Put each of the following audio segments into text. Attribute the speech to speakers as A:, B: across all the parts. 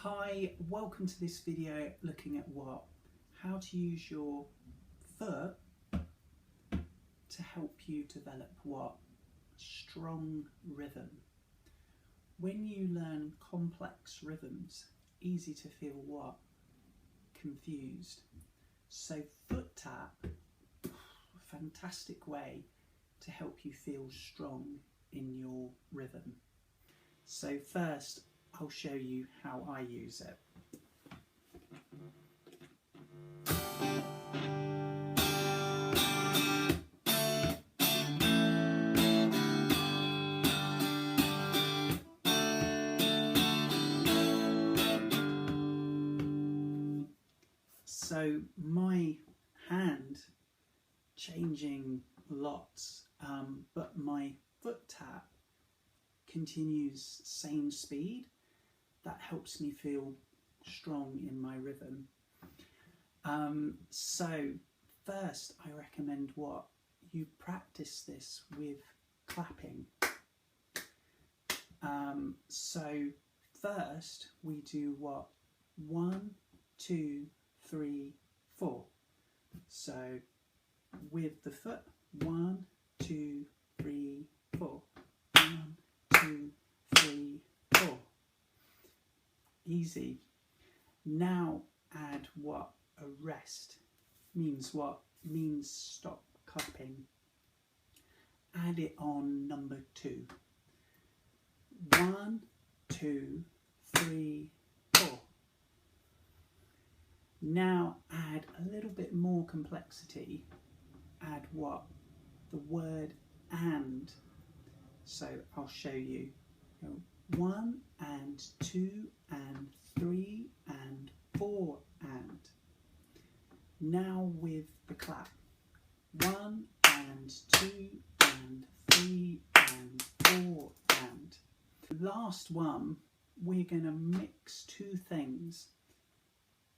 A: Hi, welcome to this video looking at how to use your foot to help you develop strong rhythm. When you learn complex rhythms, easy to feel confused. So foot tap, fantastic way to help you feel strong in your rhythm. So first, I'll show you how I use it. So my hand changing lots, but my foot tap continues same speed. That helps me feel strong in my rhythm. So first I recommend you practice this with clapping. So first we do 1, 2, 3, 4. So with the foot, 1, 2, 3, 4. 1, 2, 3, 4. Easy. Now add a rest means means stop clapping. Add it on number 2. 1, 2, 3, 4. Now add a little bit more complexity. Add the word and. So I'll show you. 1 and 2 and 3 and 4 and. Now with the clap. 1 and 2 and 3 and 4 and. Last one, we're going to mix two things.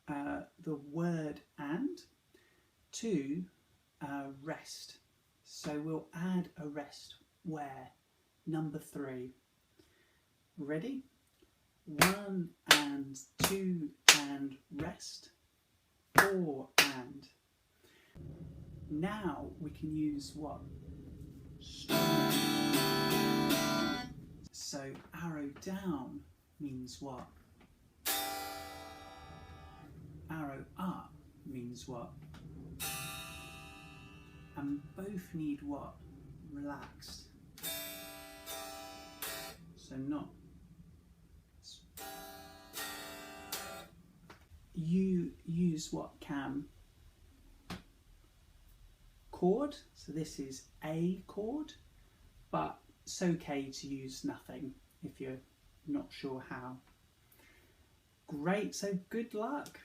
A: The word and to rest. So we'll add a rest where number 3. Ready? 1 and 2 and rest. 4 and. Now we can use strumming. So arrow down means Arrow up means And both need relaxed. So not. You use can chord, so this is A chord, but it's okay to use nothing if you're not sure how. Great, so good luck.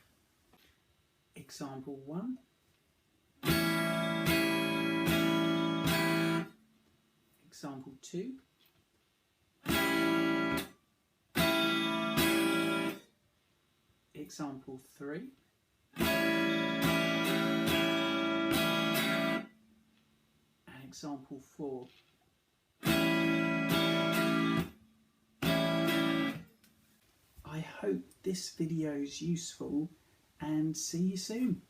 A: Example 1. Example 2. Example 3. And example 4. I hope this video is useful and see you soon.